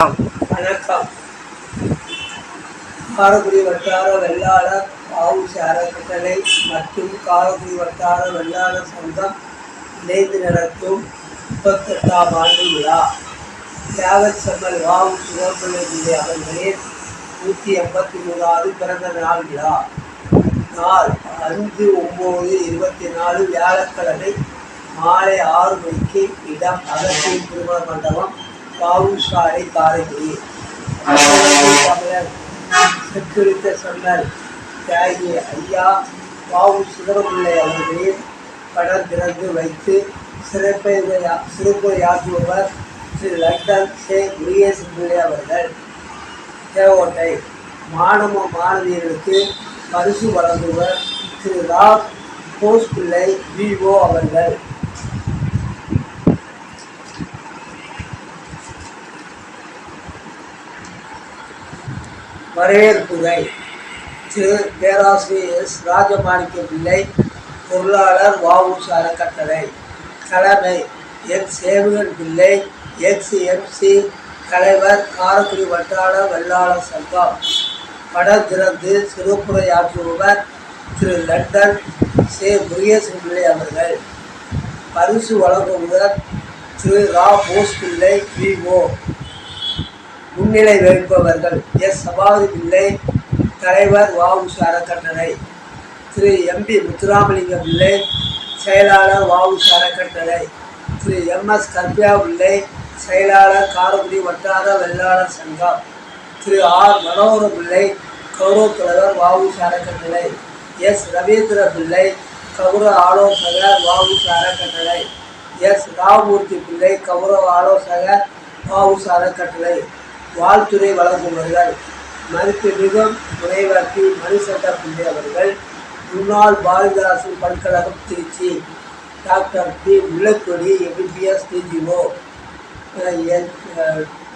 வணக்கம். காரைக்குடி வட்டார வெள்ளாளர் வ.உ.சி. அறக்கட்டளை மற்றும் காரைக்குடி வட்டார வெள்ளாளர் சங்கம் இணைந்து நடத்தும் 38ஆம் ஆண்டு விழா தியாகச் செம்மல் வ.உ. சிவப்பிள்ளை அவர்களின் 183வது பிறந்த நாள் விழா. நாள் 5/9/24 வியாழக்கிழமை மாலை 6 மணிக்கு. இடம் அகத்திய திருமண மண்டபம், வ.உ.சாலை, காரைக்குடி. தமிழர் செக்குரித்த செம்மல் தியாகி ஐயா வ.உ. சிவப்பிள்ளை அவர்களின் படம் திறந்து வைத்து சிறப்புரையாற்றுபவர் திரு லண்டன் சே. முருகேசன் பிள்ளை அவர்கள். தேவோட்டை மாணவ மாணவியர்களுக்கு பரிசு வழங்குவர் திரு ரா. போஸ் பிள்ளை வி.ஓ. அவர்கள். வரவேற்புரை திரு பேராசிரியர் எஸ். ராஜமாணிக்க பிள்ளை, பொருளாளர், வ.உ.சி. அறக்கட்டளை. தலைமை என். சேவகன் பிள்ளை, எக்ஸ்.எம்.சி. தலைவர், காரைக்குடி வட்டார வெள்ளாளர் சங்கம். படம் திறந்து சிறப்புரையாற்றுபவர் திரு லண்டன் சே. முருகேசன் பிள்ளை அவர்கள். பரிசு வழங்குபவர் திரு ரா. போஸ் பிள்ளை வி.ஓ. முன்னிலை வகிப்பவர்கள் எஸ். சபாபதி பிள்ளை, தலைவர், வ.உ.சி. அறக்கட்டளை. திரு எம்.பி. முத்துராமலிங்கம் பிள்ளை, செயலாளர், வ.உ.சி. அறக்கட்டளை. திரு எம்.எஸ். கருப்பையா பிள்ளை, செயலாளர், காரைக்குடி வட்டார வெள்ளாளர் சங்கம். திரு ஆர். மனோகர பிள்ளை, கௌரவ தலைவர், வ.உ.சி. அறக்கட்டளை. எஸ். ரவீந்திர பிள்ளை, கௌரவ ஆலோசகர், வ.உ.சி. அறக்கட்டளை. எஸ். ராமமூர்த்தி பிள்ளை, கௌரவ ஆலோசகர், வ.உ.சி. அறக்கட்டளை. வாழ்த்துறை வழங்குபவர்கள் மதிப்புமிகும் முனைவர் டி. மணிசட்ட பிள்ளை அவர்கள், முன்னாள் பாரதிதாசன் பல்கலைக்கழகம், Trichy. Doctor P. Mullaikodi, MBBS, DGO.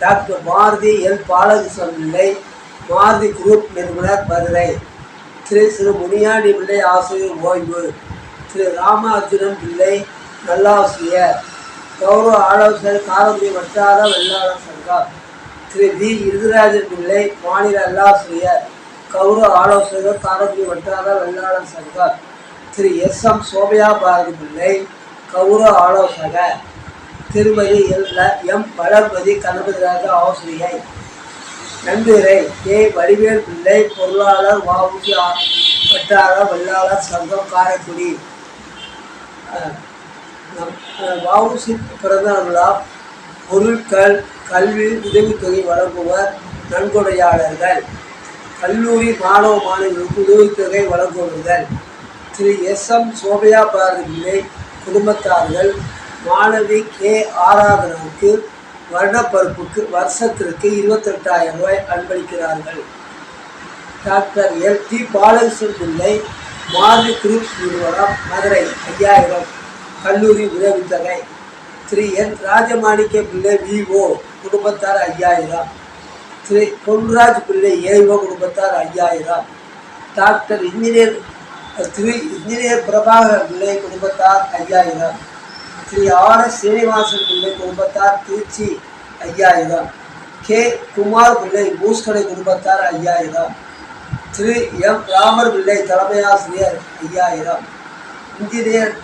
Doctor Maruthi L. Balakrishnan Pillai, Maruthi group நிறுவனர், மதுரை. திரு முனியாண்டி பிள்ளை, ஆசிரியர், ஓய்வு. திரு ராமார்ஜுனன் பிள்ளை, நல்லாசிரியர், கௌரவ ஆலோசகர், காரைக்குடி வட்டார வெள்ளாளர் சங்கம். திரு வி. இருதராஜன் பிள்ளை, மாநில நல்லாசிரியர், கௌரவ ஆலோசகர், காரைக்குடி வட்டார வெள்ளாளர் சங்கம். திரு எஸ்.எம். சோபையா பாரதி பிள்ளை, கௌரவ ஆலோசகர். திருமதி எம். வளர்மதி கணபதிராஜ, ஆசிரியை. நன்றிரை கே. வடிவேல் பிள்ளை, பொருளாளர், வ.உ.சி. வட்டார வெள்ளாளர் சங்கம், காரைக்குடி. வ.உ.சி. பிறந்த விழா. பொருட்கள், கல்வி உதவித்தொகை வழங்குவர் நன்கொடையாளர்கள். கல்லூரி மாணவ மாணவிகளுக்கு உதவித்தொகை வழங்குவர்கள் திரு எஸ்.எம். சோபையா பாரதி பிள்ளை குடும்பத்தார்கள். மாணவி கே. ஆராதனாவுக்கு வருடப்பருப்புக்கு வருஷத்திற்கு 28,000 ரூபாய் அன்பளிக்கிறார்கள். Doctor L. D. Balakrishnan Pillai, Maruthi group நிறுவனம், மதுரை, 5000 கல்லூரி உதவித்தொகை. திரு என். ராஜமாணிக்க பிள்ளை வி.ஓ. குடும்பத்தார் 5000. திரு பொன்ராஜ் பிள்ளை ஏ.ஓ. குடும்பத்தார் 5000. டாக்டர் இன்ஜினியர் பிரபாகர் பிள்ளை குடும்பத்தார் 5000. திரு ஆர்.எஸ். சீனிவாசன் பிள்ளை குடும்பத்தார், திருச்சி, 5000. கே. குமார் பிள்ளை, பூஸ்கடை குடும்பத்தார் 5000. திரு எம். ராமர் பிள்ளை, தலைமை ஆசிரியர், 5000. இன்ஜினியர்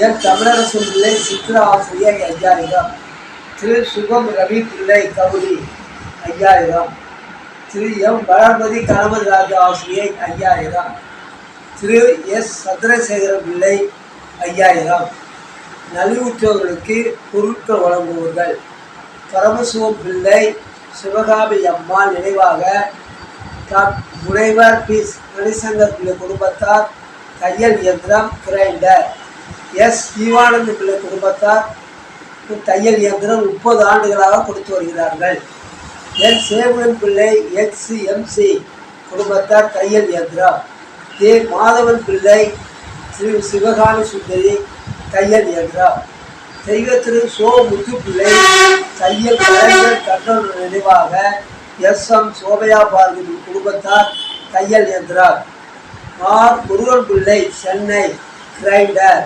என். தமிழரசன் பிள்ளை, சித்திர ஆசிரியர், 5000. திரு சுகம் ரவி பிள்ளை, கவுரி, 5000. திரு எம். வளர்மதி கணபதிராஜ, ஆசிரியை, 5000. திரு எஸ். சந்திரசேகரன் பிள்ளை, 5000. நலிவுற்றவர்களுக்கு பொருட்கள் வழங்குவர்கள் பரமசிவம் பிள்ளை, சிவகாமி அம்மாள் நினைவாக முனைவர் பி. மணிசங்கர் பிள்ளை குடும்பத்தார், தையல் இயந்திரம், கிரைண்டர். எஸ். ஜீவானந்த பிள்ளை குடும்பத்தார் தையல் இயந்திரம் 30 ஆண்டுகளாக கொடுத்து வருகிறார்கள். என். சேவகன் பிள்ளை, எக்ஸ்.எம்.சி. குடும்பத்தார் தையல் இயந்திரம். ஏ. மாதவன் பிள்ளை, திரு சிவகாமி சுந்தரி தையல் இயந்திரம். தெய்வ திரு சோ. முத்து பிள்ளை, தையல் கலைஞர் கட்டண நினைவாக எஸ்.எம். சோபையா பாரதி குடும்பத்தார் தையல் இயந்திரம். ஆர். முருகன் பிள்ளை, சென்னை, கிரைண்டர்.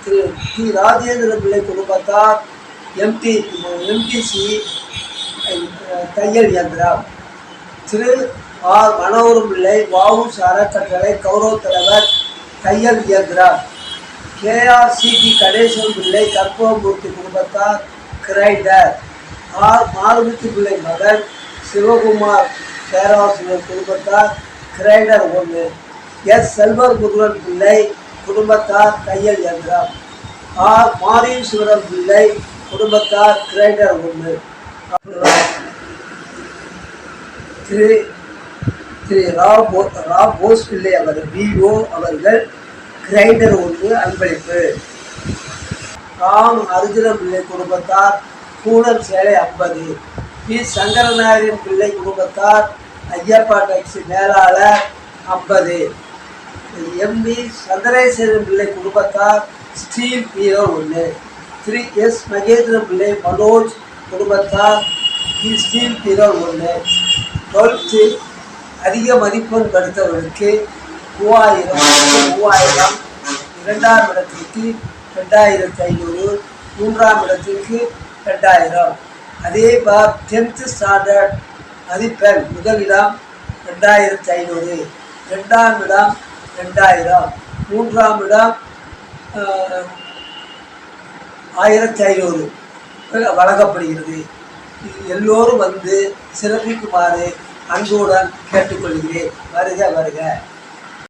திரு டி. ராஜேந்திர பிள்ளை குடும்பத்தார் எம்டிசி தையல் இயந்திரம். திரு ஆர் மனோகரம் பிள்ளை வஉசி அறக்கட்டளை கௌரவ தலைவர் தையல் இயந்திரம். KRCT கணேசன் பிள்ளை கற்பகமூர்த்தி குடும்பத்தார் கிரைண்டர். ஆர் மாருதி பிள்ளை மகன் சிவகுமார் பேராசிரியர் குடும்பத்தார் கிரைண்டர் 1. எஸ் செல்வர் முருகன் பிள்ளை குடும்பத்தார் தையல் இயந்திரம். ஆர் மாரீஸ்வரன் பிள்ளை குடும்பத்தார் கிரைண்டர் 1. திரு ரா போஸ் பிள்ளை அவர்கள் BO அவர்கள் கிரைண்டர் 1 அன்பளிப்பு. ராம் அர்ஜுன பிள்ளை குடும்பத்தார் பூனம் சேலை 50. பி சங்கரநாயகன் பிள்ளை குடும்பத்தார் ஐயப்பா டாக்ஸி மேலாளர் 50. MB சந்திரேஸ்வரன் பிள்ளை குடும்பத்தார் ஸ்டீல் பீரோ 1. திரு S மகேந்திரன் பிள்ளை மனோஜ் குடும்பத்தார் ஸ்டீல் பீரோ 1. 12th அதிக மதிப்பெண் படித்தவர்களுக்கு 3000, 2ஆம் இடத்திற்கு 2500, 3ஆம் இடத்திற்கு 2000. அதே 10th ஸ்டாண்டர்ட் மதிப்பெண் முதலிடம் 2500, 2ஆம் இடம் 2000, 3ஆம் இடம் 1500 வழங்கப்படுகிறது. எல்லோரும் வந்து சிறப்பிக்குமாறு அன்புடன் கேட்டுக்கொள்கிறேன். வருக வருக.